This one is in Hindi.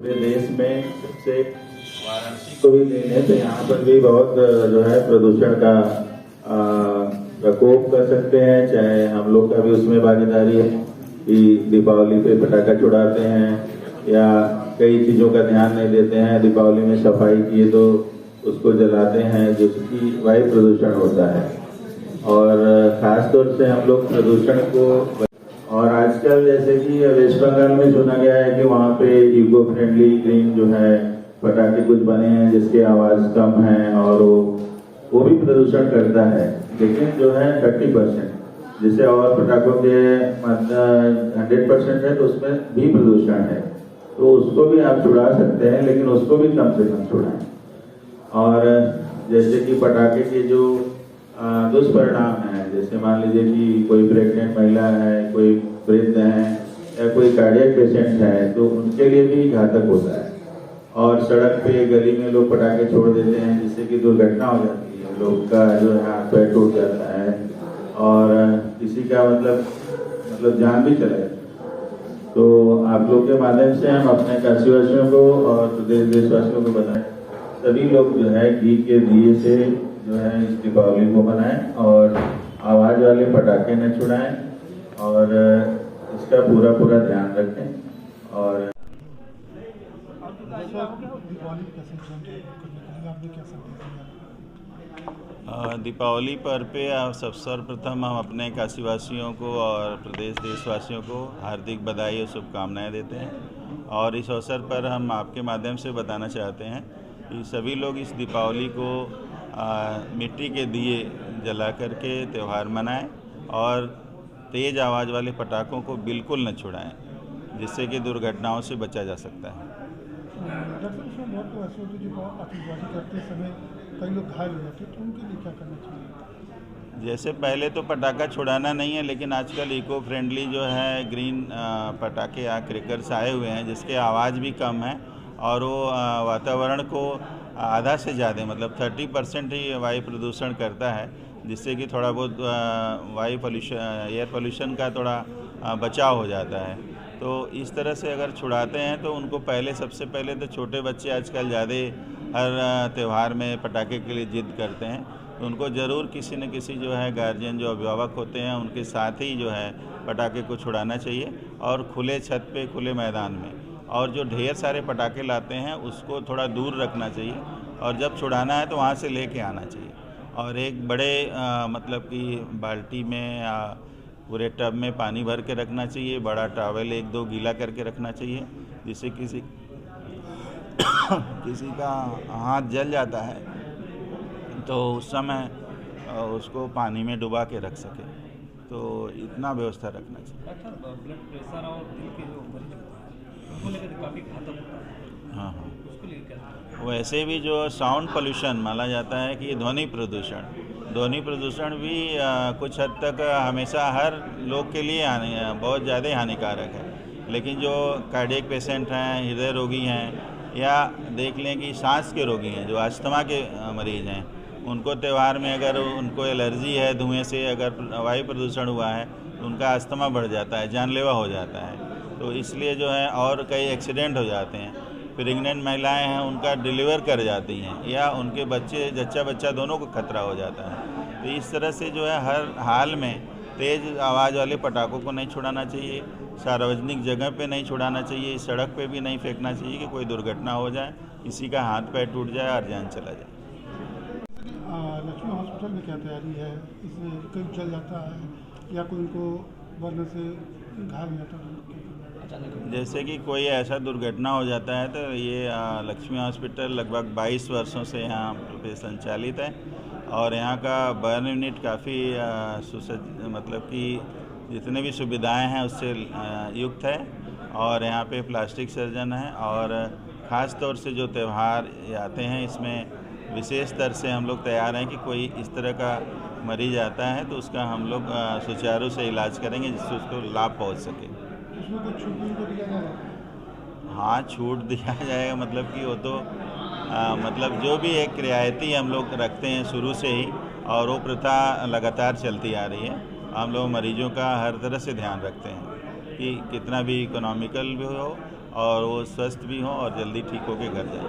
पूरे देश में सबसे वाराणसी को भी ले लें तो यहाँ पर भी बहुत जो है प्रदूषण का प्रकोप कर सकते हैं। चाहे हम लोग का भी उसमें भागीदारी है कि दीपावली पे पटाखा छुड़ाते हैं या कई चीज़ों का ध्यान नहीं देते हैं। दीपावली में सफाई किए तो उसको जलाते हैं जिसकी वायु प्रदूषण होता है। और ख़ास तौर से हम लोग प्रदूषण को और आजकल जैसे कि वेस्ट बंगाल में सुना गया है कि वहाँ पे इको फ्रेंडली ग्रीन जो है पटाखे कुछ बने हैं जिसकी आवाज़ कम है और वो भी प्रदूषण करता है, लेकिन जो है 30%, जिससे और पटाखों के 100% है तो उसमें भी प्रदूषण है, तो उसको भी आप छुड़ा सकते हैं, लेकिन उसको भी कम से कम छुड़ाएं। और जैसे कि पटाखे के जो दुष्परिणाम हैं, जैसे मान लीजिए कि कोई प्रेग्नेंट महिला है, कोई वृद्ध है या कोई कार्डियक पेशेंट है, तो उनके लिए भी घातक होता है। और सड़क पे गली में लोग पटाखे छोड़ देते हैं जिससे कि दुर्घटना हो जाती है, लोग का जो है हाथ पैर टूट जाता है और किसी का मतलब जान भी चला जाता है। तो आप लोग के माध्यम से हम अपने काशीवासियों को और प्रदेश देशवासियों को बताएं, सभी लोग जो है घी के दिए से जो है इस दीपावली को मनाएं और आवाज़ वाले पटाखे न छुड़ाएं और इसका पूरा ध्यान रखें। और दीपावली पर्व पे सर्वप्रथम हम अपने काशीवासियों को और प्रदेश देशवासियों को हार्दिक बधाई और शुभकामनाएं देते हैं। और इस अवसर पर हम आपके माध्यम से बताना चाहते हैं कि सभी लोग इस दीपावली को मिट्टी के दिए जला करके त्यौहार मनाएं और तेज़ आवाज़ वाले पटाखों को बिल्कुल न छुड़ाएं, जिससे कि दुर्घटनाओं से बचा जा सकता है। आतिशबाजी करते समय कई लोग घायल हो जाते हैं, तो उनके लिए क्या करना चाहिए? जैसे पहले तो पटाखा छुड़ाना नहीं है, लेकिन आजकल इको फ्रेंडली जो है ग्रीन पटाखे या क्रैकर्स आए हुए हैं जिसके आवाज़ भी कम है और वो वातावरण को आधा से ज़्यादा मतलब 30% ही वायु प्रदूषण करता है, जिससे कि थोड़ा बहुत वायु पोल्यूशन एयर पोल्यूशन का थोड़ा बचाव हो जाता है। तो इस तरह से अगर छुड़ाते हैं तो उनको सबसे पहले तो छोटे बच्चे आजकल ज़्यादा हर त्यौहार में पटाखे के लिए जिद करते हैं, तो उनको ज़रूर किसी न किसी जो है गार्जियन जो अभिभावक होते हैं उनके साथ ही जो है पटाखे को छुड़ाना चाहिए और खुले छत पे खुले मैदान में। और जो ढेर सारे पटाखे लाते हैं उसको थोड़ा दूर रखना चाहिए और जब छुड़ाना है तो वहाँ से लेके आना चाहिए। और एक बड़े मतलब कि बाल्टी में या पूरे टब में पानी भर के रखना चाहिए, बड़ा टॉवल 1-2 गीला करके रखना चाहिए, जिससे किसी का हाथ जल जाता है तो उस समय उसको पानी में डुबा के रख सके, तो इतना व्यवस्था रखना चाहिए। अच्छा, ब्लड प्रेशर और दिल के जो मरीज उनको लेकर काफ़ी घातक होता है। हाँ, उसको लेकर क्या? वैसे भी जो साउंड पोल्यूशन माना जाता है कि ध्वनि प्रदूषण भी कुछ हद तक हमेशा हर लोग के लिए बहुत ज़्यादा हानिकारक है, लेकिन जो कार्डियक पेशेंट हैं, हृदय रोगी हैं या देख लें कि सांस के रोगी हैं, जो अस्थमा के मरीज़ हैं, उनको त्यौहार में अगर उनको एलर्जी है धुएं से, अगर वायु प्रदूषण हुआ है तो उनका अस्थमा बढ़ जाता है, जानलेवा हो जाता है। तो इसलिए जो है और कई एक्सीडेंट हो जाते हैं। प्रेग्नेंट महिलाएं हैं उनका डिलीवर कर जाती हैं या उनके बच्चे जच्चा बच्चा दोनों को खतरा हो जाता है। तो इस तरह से जो है हर हाल में तेज़ आवाज़ वाले पटाखों को नहीं छुड़ाना चाहिए, सार्वजनिक जगह पे नहीं छुड़ाना चाहिए, सड़क पे भी नहीं फेंकना चाहिए कि कोई दुर्घटना हो जाए, किसी का हाथ पैर टूट जाए और जान चला जाए। लक्ष्मी हॉस्पिटल में क्या तैयारी है? इसमें कहीं जल जाता है या कोई उनको बर्नर से घायल हो जाता है? जैसे कि कोई ऐसा दुर्घटना हो जाता है तो ये लक्ष्मी हॉस्पिटल लगभग 22 वर्षों से यहाँ पे संचालित है और यहाँ का बर्न यूनिट काफ़ी मतलब कि जितने भी सुविधाएं हैं उससे युक्त है। और यहाँ पे प्लास्टिक सर्जन है और ख़ास तौर से जो त्यौहार आते हैं इसमें विशेष स्तर से हम लोग तैयार हैं कि कोई इस तरह का मरीज आता है तो उसका हम लोग सुचारू से इलाज करेंगे जिससे उसको लाभ पहुँच सके। उसमें कुछ छूट भी दिया जाएगा? हाँ, छूट दिया जाएगा, मतलब कि वो तो मतलब जो भी एक रियायती हम लोग रखते हैं शुरू से ही और वो प्रथा लगातार चलती आ रही है। हम लोग मरीजों का हर तरह से ध्यान रखते हैं कि कितना भी इकोनॉमिकल भी हो और वो स्वस्थ भी हों और जल्दी ठीक होकर घर जाएं।